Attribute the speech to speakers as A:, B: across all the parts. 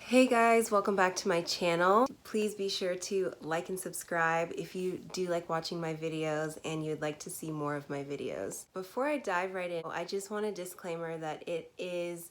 A: Hey guys, welcome back to my channel. Please be sure to like and subscribe if you do like watching my videos and you'd like to see more of my videos. Before I dive right in, I just want a disclaimer that it is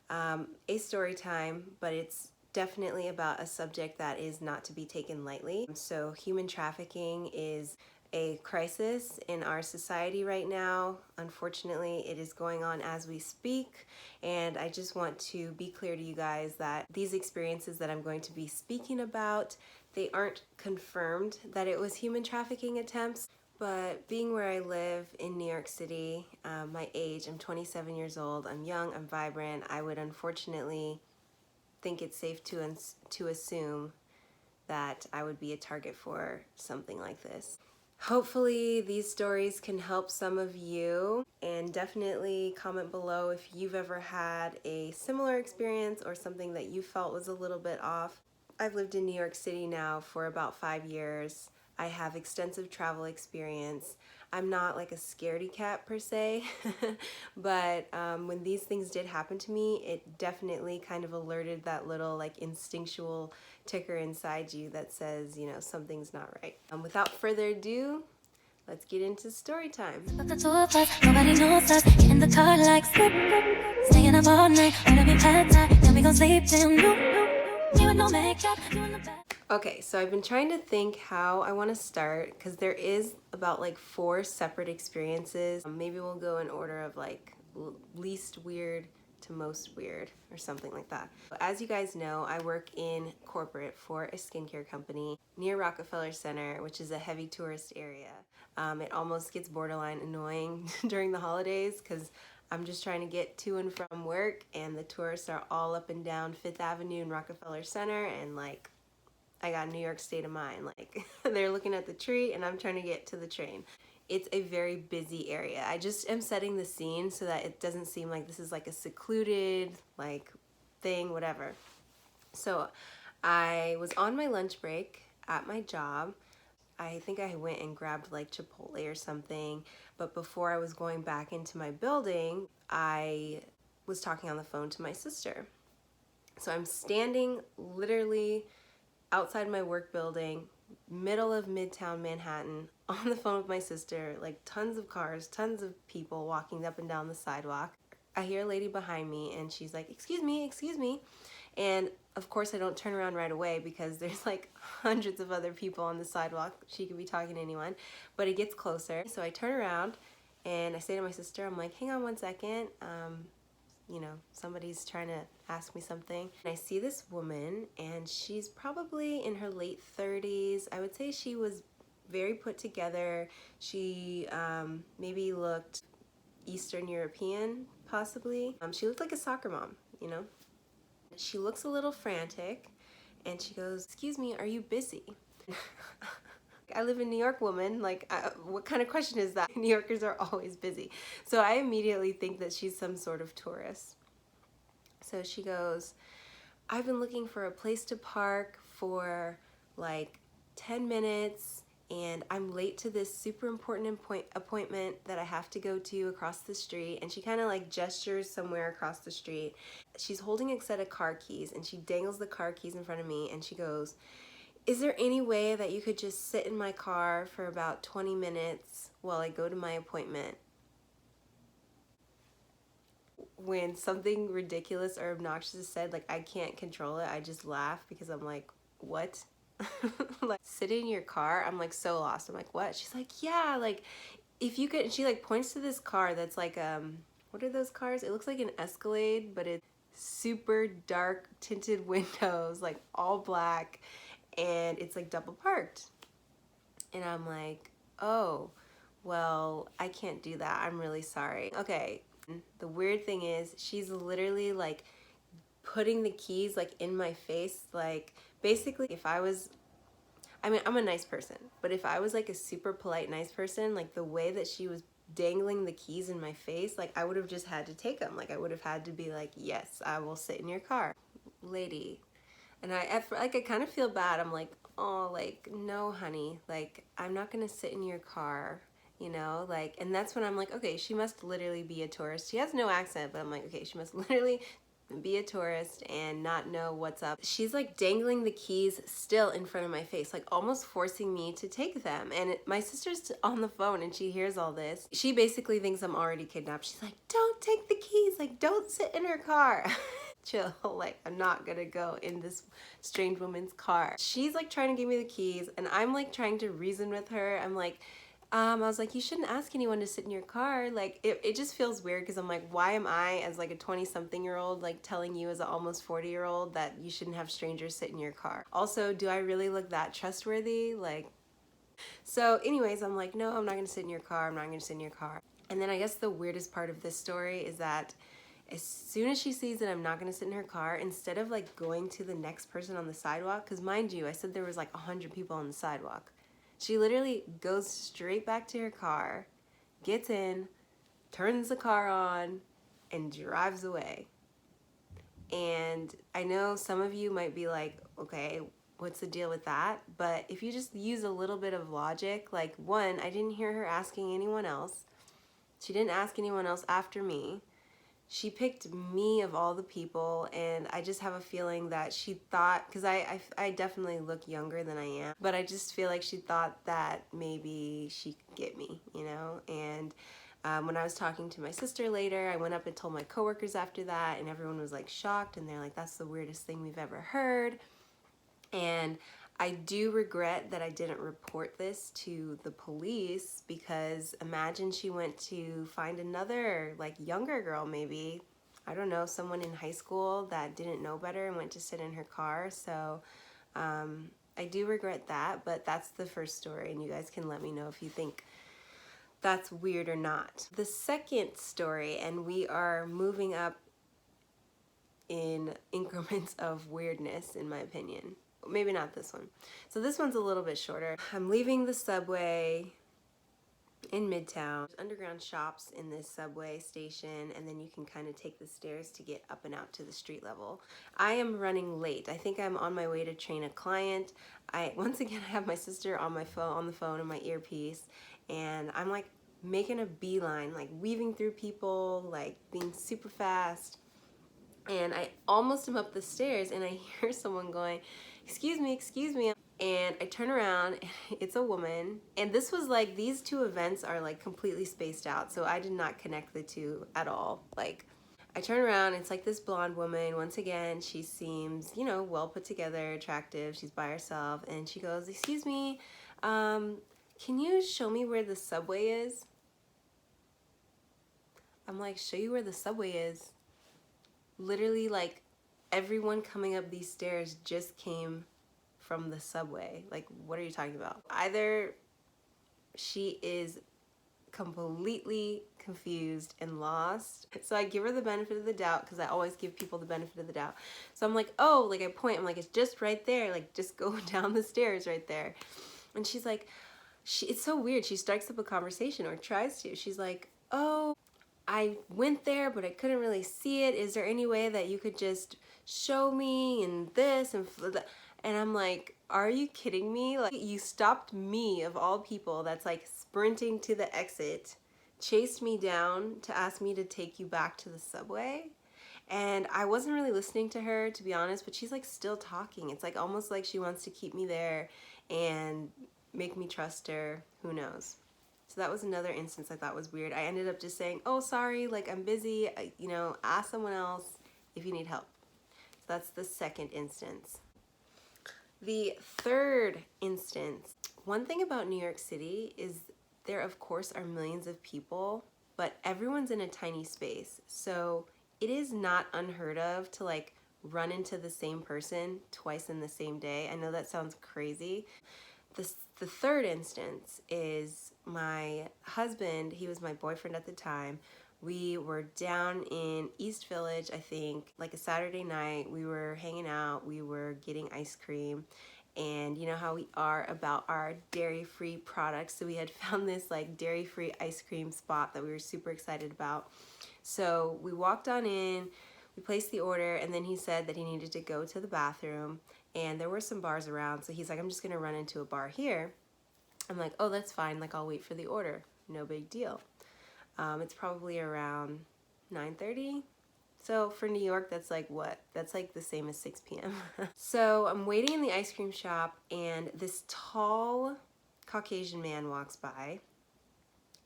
A: a story time, but it's definitely about a subject that is not to be taken lightly. So human trafficking is a crisis in our society right now. Unfortunately, it is going on as we speak, and I just want to be clear to you guys that these experiences that I'm going to be speaking about, they aren't confirmed that it was human trafficking attempts. But being where I live in New York City, my age, I'm 27 years old, I'm young, I'm vibrant, I would unfortunately think it's safe to assume that I would be a target for something like this. Hopefully these stories can help some of you, and definitely comment below if you've ever had a similar experience or something that you felt was a little bit off. I've lived in New York City now for about 5 years. I have extensive travel experience. I'm not like a scaredy cat per se, but when these things did happen to me, it definitely kind of alerted that little like instinctual ticker inside you that says, you know, something's not right. Without further ado, let's get into story time. But the two of us, nobody knows us. Get in the car like staying up all night, wanna be pad thai, then we gon' sleep till noon. Me with no makeup, doing the best. Okay, so I've been trying to think how I want to start because there is about like 4 separate experiences. Maybe we'll go in order of like least weird to most weird or something like that. As you guys know, I work in corporate for a skincare company near Rockefeller Center, which is a heavy tourist area. It almost gets borderline annoying during the holidays because I'm just trying to get to and from work and the tourists are all up and down Fifth Avenue and Rockefeller Center, and like I got New York state of mind. Like they're looking at the tree and I'm trying to get to the train. It's a very busy area. I just am setting the scene so that it doesn't seem like this is like a secluded like thing, whatever. So I was on my lunch break at my job. I think I went and grabbed like Chipotle or something, but before I was going back into my building, I was talking on the phone to my sister. So I'm standing literally outside my work building, middle of Midtown Manhattan, on the phone with my sister, like tons of cars, tons of people walking up and down the sidewalk. I hear a lady behind me and she's like, excuse me, excuse me. And of course I don't turn around right away because there's like hundreds of other people on the sidewalk. She could be talking to anyone, but it gets closer. So I turn around and I say to my sister, I'm like, hang on one second. You know, somebody's trying to ask me something. And I see this woman and she's probably in her late 30s. I would say she was very put together. She maybe looked Eastern European, possibly. She looked like a soccer mom, you know? She looks a little frantic and she goes, excuse me, are you busy? I live in New York, woman. Like, what kind of question is that? New Yorkers are always busy. So I immediately think that she's some sort of tourist. So she goes, I've been looking for a place to park for like 10 minutes and I'm late to this super important appointment that I have to go to across the street. And she kind of like gestures somewhere across the street. She's holding a set of car keys and she dangles the car keys in front of me and she goes, is there any way that you could just sit in my car for about 20 minutes while I go to my appointment? When something ridiculous or obnoxious is said, like I can't control it. I just laugh because I'm like, what? Like, sit in your car? I'm like so lost. I'm like, what? She's like, yeah, like if you could, and she like points to this car that's like, what are those cars? It looks like an Escalade, but it's super dark tinted windows, like all black, and it's like double parked. And I'm like, oh, well, I can't do that. I'm really sorry. Okay. The weird thing is she's literally like putting the keys like in my face. Like basically if I was, I mean, I'm a nice person, but if I was like a super polite, nice person, like the way that she was dangling the keys in my face, like I would have just had to take them. Like I would have had to be like, yes, I will sit in your car, lady. And I kind of feel bad. I'm like, oh, like, no, honey, like, I'm not gonna sit in your car, you know, like, and that's when I'm like, okay, she must literally be a tourist. She has no accent, but I'm like, okay, she must literally be a tourist and not know what's up. She's like dangling the keys still in front of my face, like almost forcing me to take them. And my sister's on the phone and she hears all this. She basically thinks I'm already kidnapped. She's like, don't take the keys, like don't sit in her car. Chill, like I'm not gonna go in this strange woman's car. She's like trying to give me the keys and I'm like trying to reason with her. I'm like, I was like, you shouldn't ask anyone to sit in your car. Like, it just feels weird because I'm like, why am I, as like a 20-something-year-old, like telling you as an almost 40-year-old that you shouldn't have strangers sit in your car? Also, do I really look that trustworthy? Like, so anyways, I'm like, no, I'm not gonna sit in your car. I'm not gonna sit in your car. And then I guess the weirdest part of this story is that as soon as she sees that I'm not gonna sit in her car, instead of like going to the next person on the sidewalk, because mind you, I said there was like 100 people on the sidewalk. She literally goes straight back to her car, gets in, turns the car on, and drives away. And I know some of you might be like, okay, what's the deal with that? But if you just use a little bit of logic, like one, I didn't hear her asking anyone else. She didn't ask anyone else after me. She picked me of all the people, and I just have a feeling that she thought, because I definitely look younger than I am, but I just feel like she thought that maybe she could get me, you know? And when I was talking to my sister later, I went up and told my coworkers after that, and everyone was like shocked, and they're like, that's the weirdest thing we've ever heard. And I do regret that I didn't report this to the police, because imagine she went to find another like younger girl, maybe, I don't know, someone in high school that didn't know better and went to sit in her car. So I do regret that, but that's the first story, and you guys can let me know if you think that's weird or not. The second story, and we are moving up in increments of weirdness in my opinion. Maybe not this one. So this one's a little bit shorter. I'm leaving the subway in Midtown. There's underground shops in this subway station, and then you can kind of take the stairs to get up and out to the street level. I am running late. I think I'm on my way to train a client. Once again, I have my sister on the phone and my earpiece, and I'm like making a beeline, like weaving through people, like being super fast. And I almost am up the stairs and I hear someone going, excuse me, excuse me. And I turn around, and it's a woman. And this was like, these two events are like completely spaced out, so I did not connect the two at all. Like, I turn around, it's like this blonde woman. Once again, she seems, you know, well put together, attractive. She's by herself, and she goes, excuse me, can you show me where the subway is? I'm like, show you where the subway is? Literally, like, everyone coming up these stairs just came from the subway. Like, what are you talking about? Either she is completely confused and lost. So I give her the benefit of the doubt, because I always give people the benefit of the doubt. So I'm like, oh, like I point, I'm like, it's just right there. Like, just go down the stairs right there. And she's like, it's so weird. She strikes up a conversation, or tries to. She's like, oh, I went there, but I couldn't really see it. Is there any way that you could just show me and this and that? And I'm like, are you kidding me? Like, you stopped me, of all people, that's like sprinting to the exit, chased me down to ask me to take you back to the subway. And I wasn't really listening to her, to be honest, but she's like still talking. It's like almost like she wants to keep me there and make me trust her. Who knows? So that was another instance I thought was weird. I ended up just saying, oh, sorry, like I'm busy, you know, ask someone else if you need help. So that's the second instance. The third instance, one thing about New York City is there, of course, are millions of people, but everyone's in a tiny space. So it is not unheard of to like run into the same person twice in the same day. I know that sounds crazy. The third instance is my husband. He was my boyfriend at the time. We were down in East Village, I think, like a Saturday night. We were hanging out, we were getting ice cream, and you know how we are about our dairy-free products. So we had found this like dairy-free ice cream spot that we were super excited about. So we walked on in, we placed the order, and then he said that he needed to go to the bathroom, and there were some bars around. So he's like, I'm just gonna run into a bar here. I'm like, oh, that's fine, like I'll wait for the order, no big deal. It's probably around 9:30, So for New York, that's like what? That's like the same as 6 p.m. So I'm waiting in the ice cream shop, and this tall Caucasian man walks by,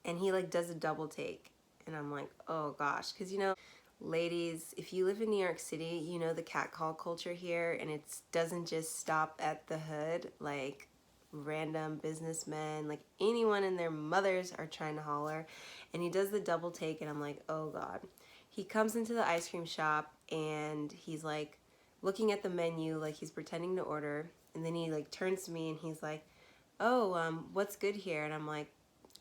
A: and he like does a double take. And I'm like, oh gosh, because you know, ladies, if you live in New York City, you know the catcall culture here, and it doesn't just stop at the hood. Like random businessmen, like anyone and their mothers are trying to holler. And he does the double take, and I'm like, oh God. He comes into the ice cream shop, and he's like looking at the menu like he's pretending to order. And then he like turns to me and he's like, oh, what's good here? And I'm like,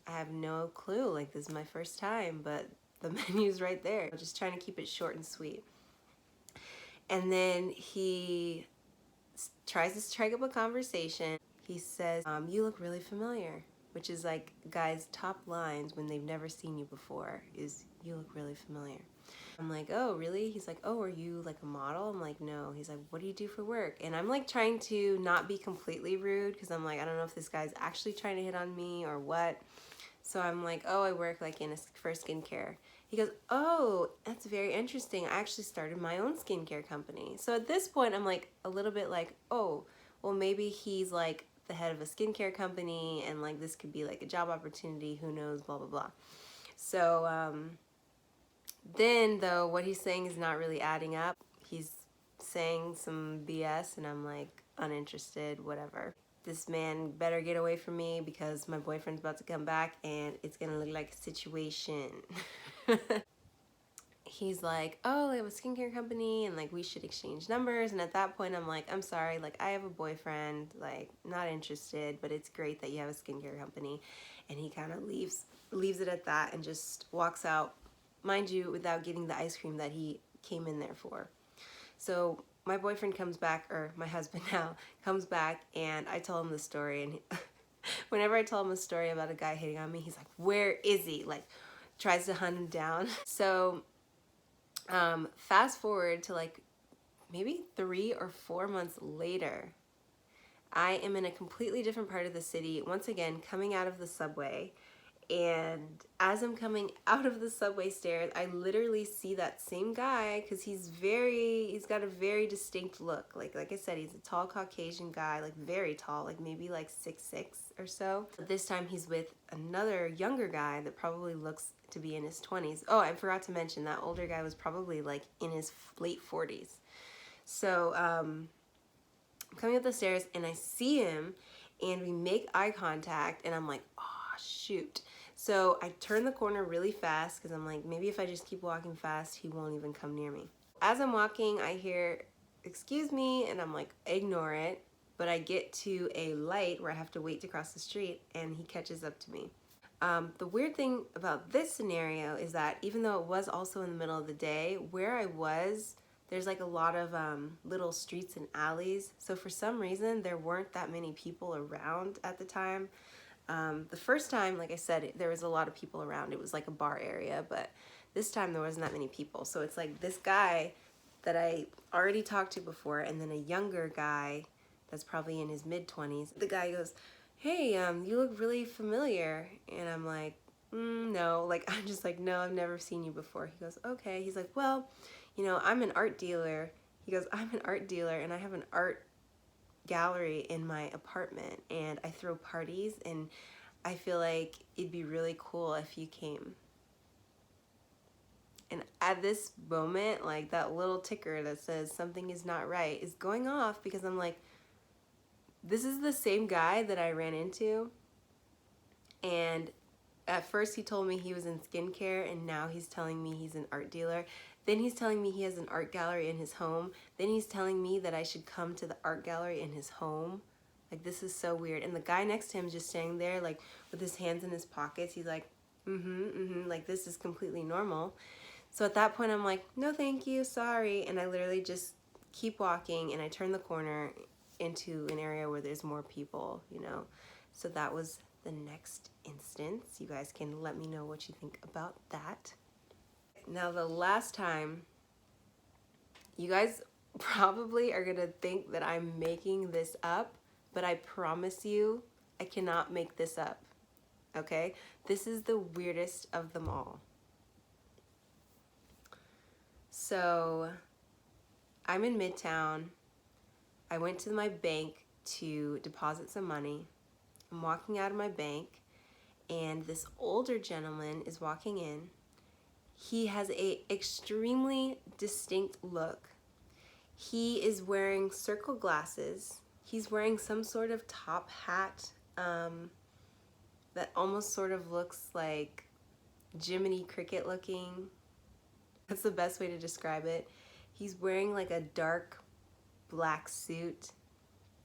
A: I have no clue. Like, this is my first time, but the menu's right there. I'm just trying to keep it short and sweet. And then he tries to strike up a conversation. He says, you look really familiar, which is like guys' top lines when they've never seen you before is, you look really familiar. I'm like, oh, really? He's like, oh, are you like a model? I'm like, no. He's like, what do you do for work? And I'm like trying to not be completely rude because I'm like, I don't know if this guy's actually trying to hit on me or what. So I'm like, oh, I work like for skincare. He goes, oh, that's very interesting. I actually started my own skincare company. So at this point, I'm like a little bit like, oh, well, maybe he's like the head of a skincare company and like this could be like a job opportunity. Who knows, blah, blah, blah. So then though, what he's saying is not really adding up. He's saying some BS and I'm like uninterested, whatever. This man better get away from me because my boyfriend's about to come back and it's gonna look like a situation. He's like, oh, I have a skincare company and like we should exchange numbers. And at that point I'm like, I'm sorry, like I have a boyfriend, like not interested, but it's great that you have a skincare company. And he kind of leaves it at that and just walks out, mind you, without getting the ice cream that he came in there for. So my boyfriend comes back, or my husband now, comes back, and I tell him the story, and whenever I tell him a story about a guy hitting on me, he's like, where is he? Like, tries to hunt him down. So fast forward to like maybe 3 or 4 months later, I am in a completely different part of the city, once again, coming out of the subway. And as I'm coming out of the subway stairs, I literally see that same guy because he's got a very distinct look. Like I said, he's a tall Caucasian guy, like very tall, like maybe like 6'6" or so. But this time he's with another younger guy that probably looks to be in his 20s. Oh, I forgot to mention that older guy was probably like in his late 40s. So I'm coming up the stairs and I see him and we make eye contact and I'm like, oh, shoot. So I turn the corner really fast because I'm like, maybe if I just keep walking fast, he won't even come near me. As I'm walking, I hear, excuse me, and I'm like, ignore it. But I get to a light where I have to wait to cross the street and he catches up to me. The weird thing about this scenario is that even though it was also in the middle of the day, where I was, there's like a lot of little streets and alleys. So for some reason, there weren't that many people around at the time. The first time, like I said, there was a lot of people around. It was like a bar area, but this time there wasn't that many people. So it's like this guy that I already talked to before and then a younger guy that's probably in his mid-20s. The guy goes, hey, you look really familiar. And I'm like, no. Like, I'm just like, no, I've never seen you before. He goes, okay. He's like, well, you know, I'm an art dealer. He goes, I'm an art dealer and I have an art gallery in my apartment and I throw parties and I feel like it'd be really cool if you came. And at this moment, like that little ticker that says something is not right is going off because I'm like, this is the same guy that I ran into. And at first he told me he was in skincare and now he's telling me he's an art dealer. Then he's telling me he has an art gallery in his home. Then he's telling me that I should come to the art gallery in his home. Like, this is so weird. And the guy next to him is just standing there, like, with his hands in his pockets. He's like, like, this is completely normal. So at that point, I'm like, no, thank you, sorry. And I literally just keep walking, and I turn the corner into an area where there's more people, you know. So that was the next instance. You guys can let me know what you think about that. Now, the last time, you guys probably are gonna think that I'm making this up, but I promise you, I cannot make this up, okay? This is the weirdest of them all. So I'm in Midtown. I went to my bank to deposit some money. I'm walking out of my bank and this older gentleman is walking in. He has a extremely distinct look. He is wearing circle glasses. He's wearing some sort of top hat that almost sort of looks like Jiminy Cricket looking. That's the best way to describe it. He's wearing like a dark black suit.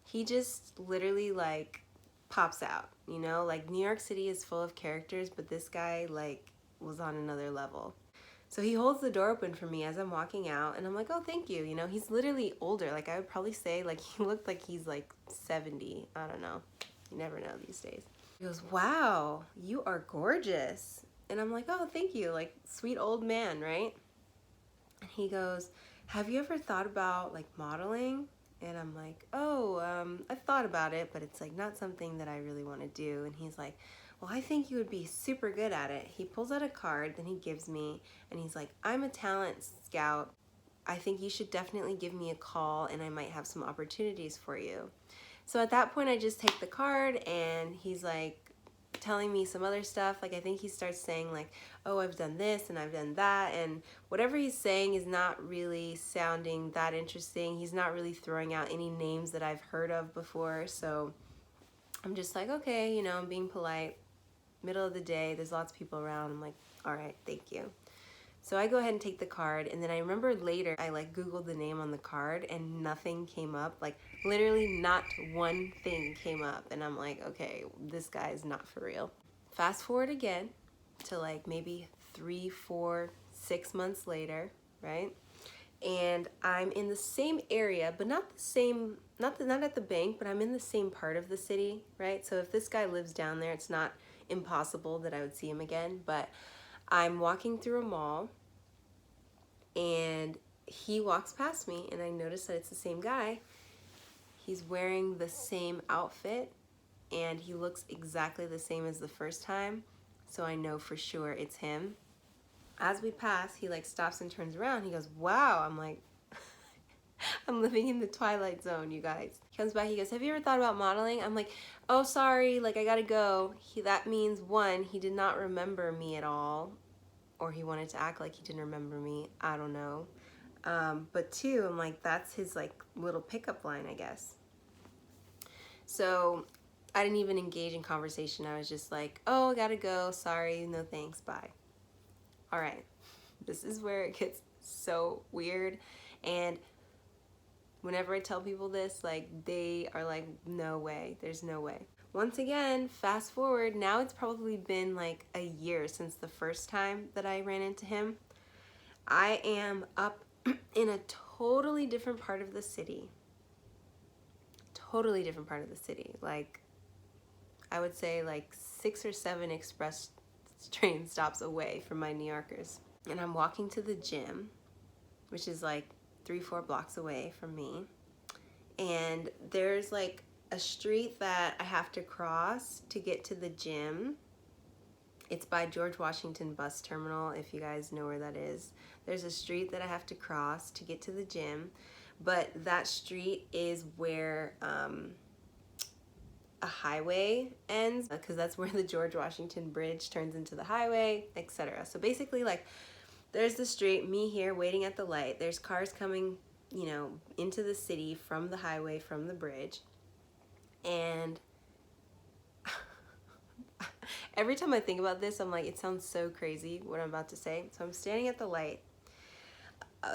A: He just literally like pops out, you know? Like New York City is full of characters, but this guy like was on another level. So he holds the door open for me as I'm walking out, and I'm like, oh, thank you. You know, he's literally older. Like I would probably say like he looked like he's like 70. I don't know. You never know these days. He goes, wow, you are gorgeous. And I'm like, oh, thank you. Like sweet old man, right? And he goes, have you ever thought about like modeling? And I'm like, oh, I've thought about it, but it's like not something that I really want to do. And he's like, well, I think you would be super good at it. He pulls out a card, then he gives me, and he's like, I'm a talent scout. I think you should definitely give me a call and I might have some opportunities for you. So at that point, I just take the card and he's like telling me some other stuff. Like I think he starts saying like, oh, I've done this and I've done that, and whatever he's saying is not really sounding that interesting. He's not really throwing out any names that I've heard of before. So I'm just like, okay, you know, I'm being polite. Middle of the day, there's lots of people around. I'm like, all right, thank you. So I go ahead and take the card, and then I remember later I like Googled the name on the card and nothing came up. Like literally not one thing came up, and I'm like, okay, this guy is not for real. Fast forward again to like maybe 3, 4, 6 months later, right? And I'm in the same area, but not the same, not at the bank, but I'm in the same part of the city, right? So if this guy lives down there, it's not impossible that I would see him again, but I'm walking through a mall and he walks past me and I notice that it's the same guy. He's wearing the same outfit and he looks exactly the same as the first time, so I know for sure it's him. As we pass, he like stops and turns around. He goes, wow. I'm like, I'm living in the Twilight Zone, you guys. He comes back, he goes, have you ever thought about modeling? I'm like, oh, sorry, like I gotta go. That means one, he did not remember me at all, or he wanted to act like he didn't remember me. I don't know. But two, I'm like, that's his like little pickup line, I guess. So I didn't even engage in conversation. I was just like, oh, I gotta go. Sorry, no thanks, bye. All right, this is where it gets so weird. And whenever I tell people this, like they are like, no way, there's no way. Once again, fast forward, now it's probably been like a year since the first time that I ran into him. I am up in a totally different part of the city. Totally different part of the city. Like, I would say like 6 or 7 express train stops away from my New Yorkers. And I'm walking to the gym, which is like 3, 4 blocks away from me. And there's like a street that I have to cross to get to the gym. It's by George Washington Bus Terminal, if you guys know where that is. There's a street that I have to cross to get to the gym, but that street is where a highway ends, because that's where the George Washington Bridge turns into the highway, etc. So basically, like, there's the street, me here waiting at the light. There's cars coming, you know, into the city from the highway, from the bridge. And every time I think about this, I'm like, it sounds so crazy what I'm about to say. So I'm standing at the light.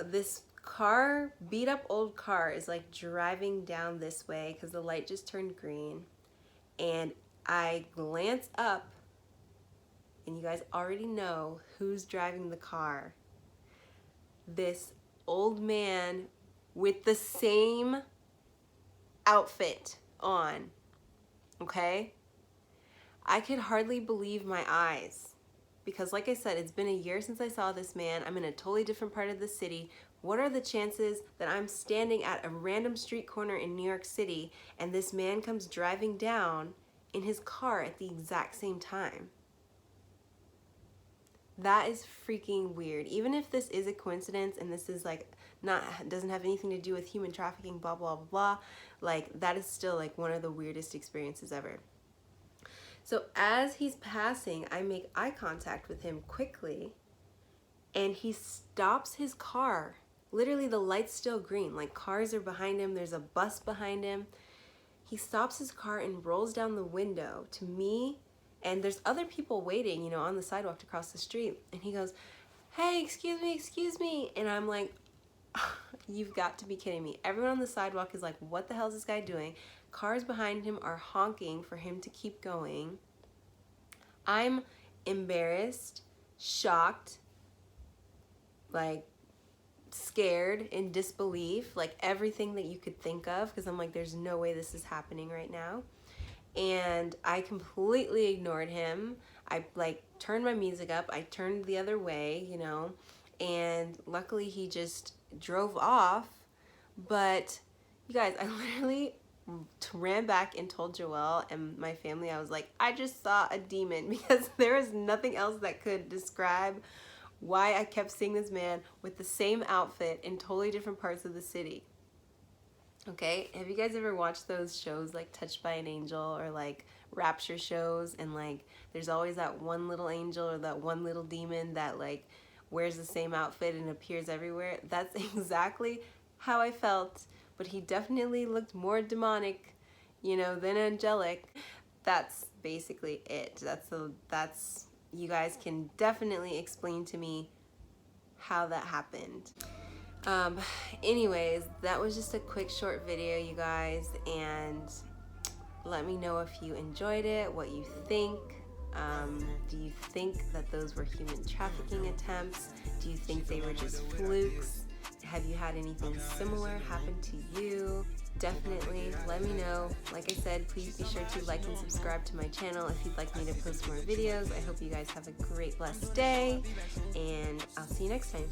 A: This car, beat up old car, is like driving down this way because the light just turned green. And I glance up, and you guys already know who's driving the car. This old man with the same outfit on, okay? I could hardly believe my eyes because, like I said, it's been a year since I saw this man. I'm in a totally different part of the city. What are the chances that I'm standing at a random street corner in New York City and this man comes driving down in his car at the exact same time? That is freaking weird. Even if this is a coincidence and this is like doesn't have anything to do with human trafficking, blah blah blah, like that is still like one of the weirdest experiences ever. So as he's passing, I make eye contact with him quickly, and he stops his car. Literally, the light's still green, like cars are behind him, there's a bus behind him. He stops his car and rolls down the window to me, and there's other people waiting, you know, on the sidewalk across the street. And he goes, "Hey, excuse me." And I'm like, you've got to be kidding me. Everyone on the sidewalk is like, what the hell is this guy doing? Cars behind him are honking for him to keep going. I'm embarrassed, shocked, like scared, in disbelief, like everything that you could think of, because I'm like, there's no way this is happening right now. And I completely ignored him. I like turned my music up, I turned the other way, you know, and luckily he just drove off. But you guys, I literally ran back and told Joelle and my family, I was like, I just saw a demon, because there is nothing else that could describe why I kept seeing this man with the same outfit in totally different parts of the city. Okay, have you guys ever watched those shows like Touched by an Angel or like Rapture shows, and like there's always that one little angel or that one little demon that like wears the same outfit and appears everywhere? That's exactly how I felt, but he definitely looked more demonic, you know, than angelic. That's basically it. That's you guys can definitely explain to me how that happened. Anyways, that was just a quick short video, you guys, and let me know if you enjoyed it, what you think. Do you think that those were human trafficking attempts? Do you think they were just flukes? Have you had anything similar happen to you? Definitely let me know. Like I said, please be sure to like and subscribe to my channel if you'd like me to post more videos. I hope you guys have a great, blessed day, and I'll see you next time.